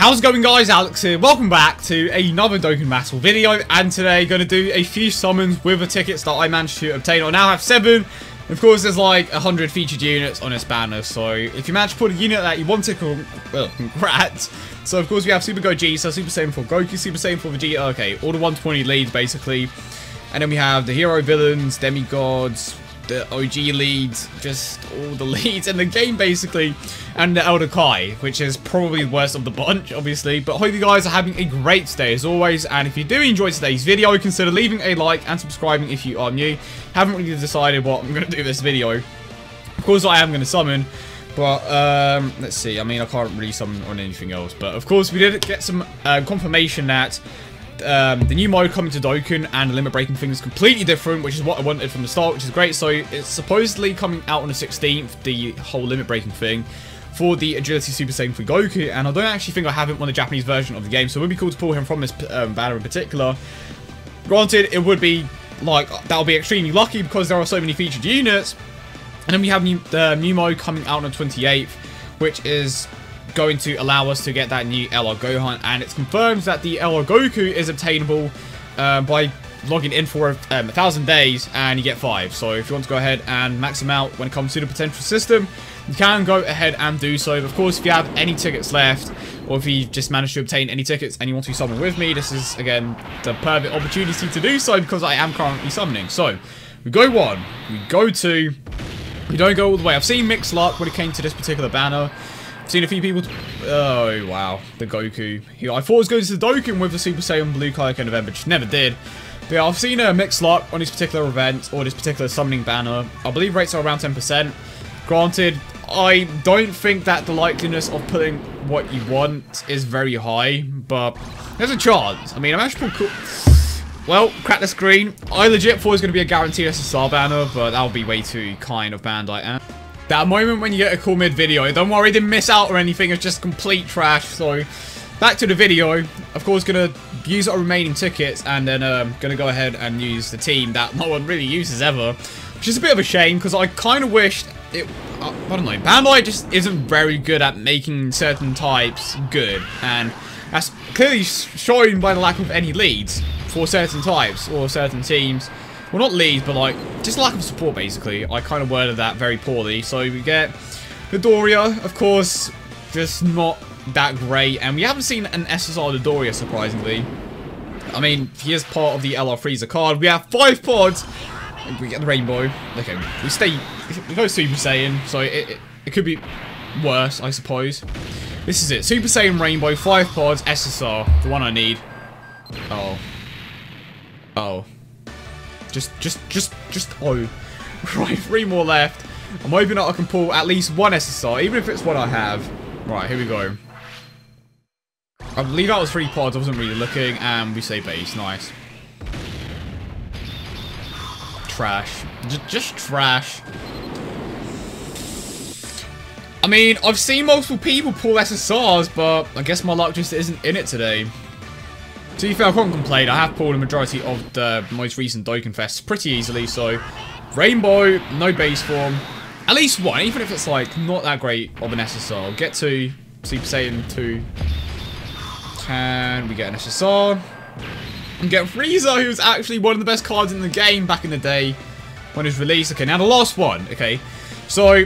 How's it going, guys? Alex here. Welcome back to another Dokkan Battle video, and today going to do a few summons with the tickets that I managed to obtain. I now have 7. Of course, there's like 100 featured units on this banner, so if you manage to put a unit that you wanted, well, congrats. So of course we have Super Gogeta, Super Saiyan 4 Goku, Super Saiyan 4 Vegeta, okay, all the 120 leads basically. And then we have the hero villains, demigods, the OG leads, just all the leads in the game basically, and the Elder Kai, which is probably the worst of the bunch, obviously. But I hope you guys are having a great day as always, and if you do enjoy today's video, consider leaving a like and subscribing if you are new. Haven't really decided what I'm going to do this video. Of course I am going to summon, but let's see, I mean I can't really summon on anything else, but of course we did get some confirmation that the new mode coming to Dokkan and the limit breaking thing is completely different, which is what I wanted from the start, which is great. So it's supposedly coming out on the 16th, the whole limit breaking thing, for the Agility Super Saiyan 3 Goku, and I don't actually think I have him on the Japanese version of the game, so it would be cool to pull him from this banner in particular. Granted, it would be like, that would be extremely lucky because there are so many featured units. And then we have new mode coming out on the 28th, which is going to allow us to get that new LR Gohan, and it's confirmed that the LR Goku is obtainable by logging in for 1,000 days, and you get 5. So if you want to go ahead and max them out when it comes to the potential system, you can go ahead and do so. But of course, if you have any tickets left, or if you just managed to obtain any tickets and you want to summon with me, this is again the perfect opportunity to do so, because I am currently summoning. So we go 1, we go 2, we don't go all the way. I've seen mixed luck when it came to this particular banner. I've seen a few people. Oh wow, the Goku. I thought it was going to the Dokkan with the Super Saiyan Blue Kaioken event, but just never did. But yeah, I've seen a mixed luck on this particular event, or this particular summoning banner. I believe rates are around 10%. Granted, I don't think that the likeliness of putting what you want is very high, but there's a chance. I mean, I'm actually pretty cool. Well, crack the screen. I legit thought it was going to be a guaranteed SSR banner, but that would be way too kind of Bandai. That moment when you get a cool mid-video, don't worry, didn't miss out or anything, it's just complete trash. So, back to the video. Of course, gonna use our remaining tickets, and then gonna go ahead and use the team that no one really uses ever. Which is a bit of a shame, because I kind of wished it... I don't know, Bandai just isn't very good at making certain types good. And that's clearly shown by the lack of any leads for certain types, or certain teams. Well, not leads, but like, just lack of support, basically. I kind of worded that very poorly. So we get Dodoria, of course, just not that great. And we haven't seen an SSR Dodoria, surprisingly. I mean, he is part of the LR Freezer card. We have 5 pods. We get the Rainbow. Okay, we go Super Saiyan, so it could be worse, I suppose. This is it. Super Saiyan Rainbow, 5 pods, SSR, the one I need. Oh. Oh. Just oh. Right, 3 more left. I'm hoping that I can pull at least 1 SSR, even if it's what I have. Right, here we go. I believe that was 3 pods, I wasn't really looking, and we say base, nice. Trash. Just trash. I mean, I've seen multiple people pull SSRs, but I guess my luck just isn't in it today. To be fair, I can't complain. I have pulled a majority of the most recent Dokkan Fests pretty easily, so Rainbow, no base form. At least 1, even if it's like not that great of an SSR. Get to Super Saiyan 2. Can we get an SSR? And get Frieza, who's actually one of the best cards in the game back in the day when it was released. Okay, now the last one. Okay, so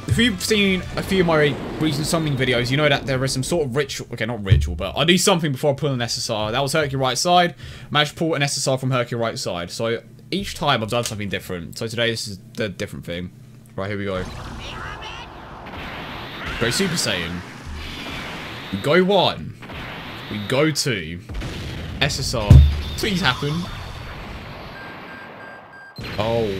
if you've seen a few of my recent summoning videos, you know that there is some sort of ritual. Okay, not ritual, but I do something before I pull an SSR. That was Hercule right side. Managed to pull an SSR from Hercule right side. So each time I've done something different. So today this is the different thing. Right, here we go. Go Super Saiyan. We go 1. We go 2. SSR. Please happen. Oh.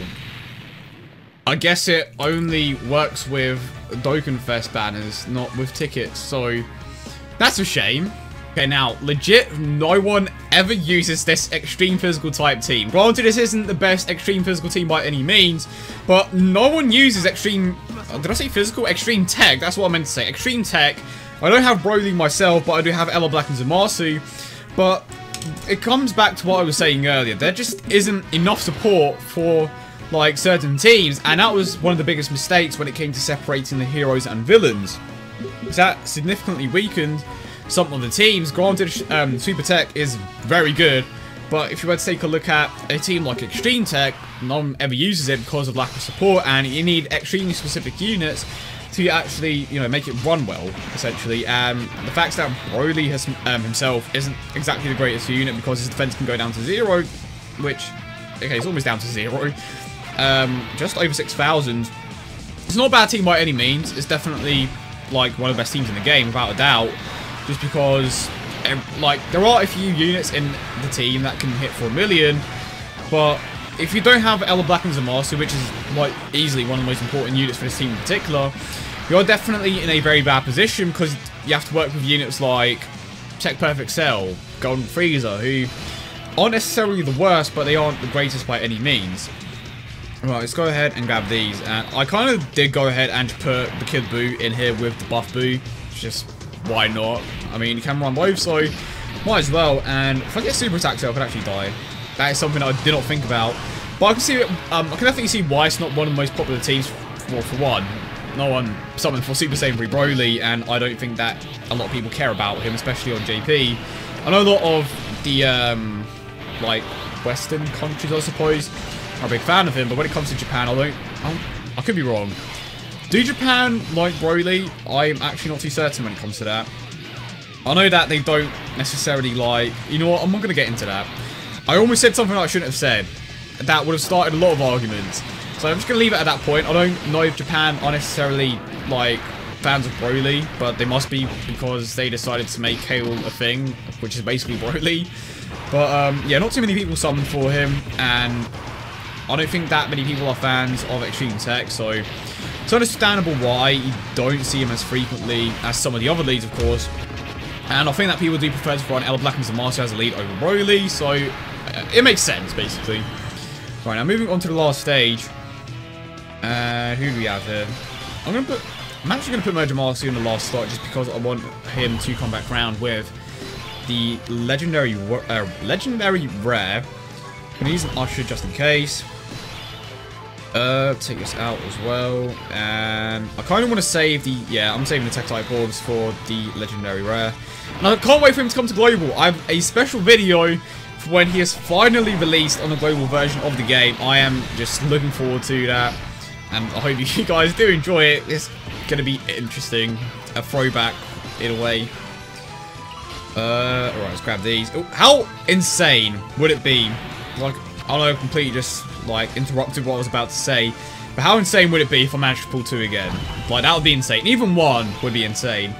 I guess it only works with Dokkan Fest banners, not with tickets, so that's a shame. Okay, now, legit, no one ever uses this extreme physical type team. Granted, this isn't the best extreme physical team by any means, but no one uses extreme... Did I say physical? Extreme tech, that's what I meant to say. Extreme tech. I don't have Broly myself, but I do have Ella Black and Zamasu, but it comes back to what I was saying earlier. There just isn't enough support for like certain teams, and that was one of the biggest mistakes when it came to separating the heroes and villains. That significantly weakened some of the teams. Granted, Super Tech is very good, but if you were to take a look at a team like Extreme Tech, no one ever uses it because of lack of support, and you need extremely specific units to actually, you know, make it run well, essentially. And the fact that Broly has, himself isn't exactly the greatest unit because his defense can go down to 0, which, okay, it's almost down to 0. Just over 6,000. It's not a bad team by any means. It's definitely, like, one of the best teams in the game, without a doubt. Just because, like, there are a few units in the team that can hit for 1 million, but if you don't have Ella Black and Zamasu, which is like easily one of the most important units for this team in particular, you're definitely in a very bad position because you have to work with units like Tech Perfect Cell, Golden Frieza, who aren't necessarily the worst, but they aren't the greatest by any means. Right, let's go ahead and grab these. And I kind of did go ahead and put the Kid Buu in here with the Buff Buu. Just, why not? I mean, you can run both, so might as well. And if I get Super Attack, I could actually die. That is something I did not think about. But I can see it, I can definitely see why it's not one of the most popular teams for one. No one summoned for Super Saiyan 3 Broly, and I don't think that a lot of people care about him, especially on JP. I know a lot of the, like, Western countries, I suppose, are a big fan of him, but when it comes to Japan, I could be wrong. Do Japan like Broly? I'm actually not too certain when it comes to that. I know that they don't necessarily like... You know what? I'm not going to get into that. I almost said something I shouldn't have said. That would have started a lot of arguments. So I'm just going to leave it at that point. I don't know if Japan are necessarily, like, fans of Broly, but they must be because they decided to make Kale a thing, which is basically Broly. But, yeah, not too many people summoned for him, and I don't think that many people are fans of Extreme Tech, so it's understandable why you don't see him as frequently as some of the other leads, of course. And I think that people do prefer to run Ella Black and Zamasu as a lead over Broly, so it makes sense, basically. Right, now moving on to the last stage. Who do we have here? I'm actually going to put Mojomasu in the last slot just because I want him to come back round with the legendary rare. I'm going to use an Usher just in case. Take this out as well. And I kind of want to save the... Yeah, I'm saving the Tech-type orbs for the legendary rare. And I can't wait for him to come to global. I have a special video for when he is finally released on the global version of the game. I am just looking forward to that. And I hope you guys do enjoy it. It's going to be interesting. A throwback in a way. Alright, let's grab these. Oh, how insane would it be? Like, I know I completely just, like, interrupted what I was about to say. But how insane would it be if I managed to pull 2 again? Like, that would be insane. Even 1 would be insane.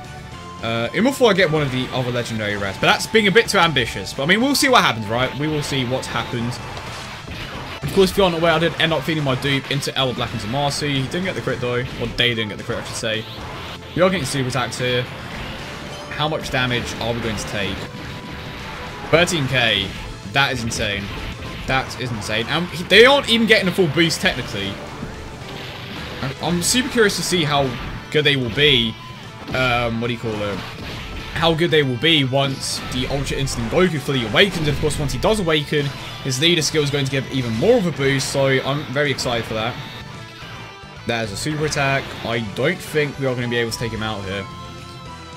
Even before I get one of the other legendary rares. But that's being a bit too ambitious. But, I mean, we'll see what happens, right? We will see what happens. Of course, if you're not aware, I did end up feeding my dupe into Ella Black and Zamasu. He didn't get the crit, though. Or they didn't get the crit, I should say. We are getting super attacks here. How much damage are we going to take? 13k. That is insane. That is insane. And they aren't even getting a full boost, technically. I'm super curious to see how good they will be. What do you call it? How good they will be once the Ultra Instinct Goku fully awakens. And of course, once he does awaken, his leader skill is going to give even more of a boost. So I'm very excited for that. There's a super attack. I don't think we are going to be able to take him out here.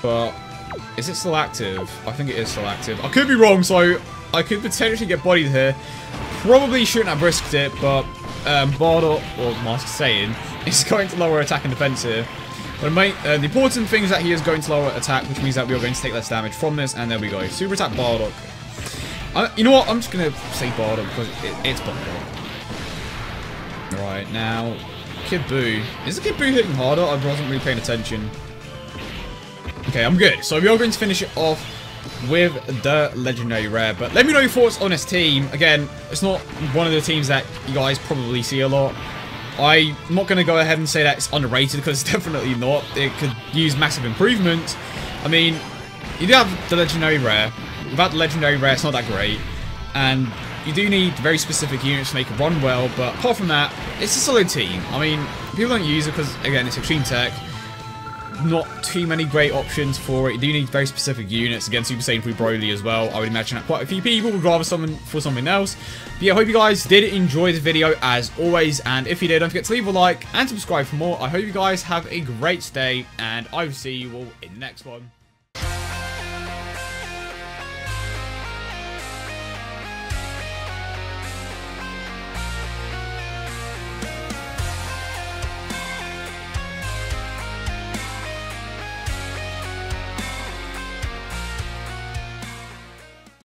But is it still active? I think it is still active. I could be wrong, so I could potentially get bodied here. Probably shouldn't have risked it, but Bardock, or Master Saiyan, is going to lower attack and defense here. But the important thing is that he is going to lower attack, which means that we are going to take less damage from this, and there we go. Super attack Bardock. You know what? I'm just going to say Bardock because it's Bardock. Right, now, Kid Buu. Is the Kid Buu hitting harder? I wasn't really paying attention. Okay, I'm good. So we are going to finish it off with the legendary rare. But let me know your thoughts on this team. Again, it's not one of the teams that you guys probably see a lot. I'm not going to go ahead and say that it's underrated because it's definitely not. It could use massive improvements. I mean, you do have the legendary rare. Without the legendary rare, it's not that great. And you do need very specific units to make it run well. But apart from that, it's a solid team. I mean, people don't use it because, again, it's Extreme Tech. Not too many great options for it. You do need very specific units. Again, Super Saiyan 3 Broly as well. I would imagine that quite a few people would rather summon for something else. But yeah, I hope you guys did enjoy the video as always. And if you did, don't forget to leave a like and subscribe for more. I hope you guys have a great day. And I will see you all in the next one.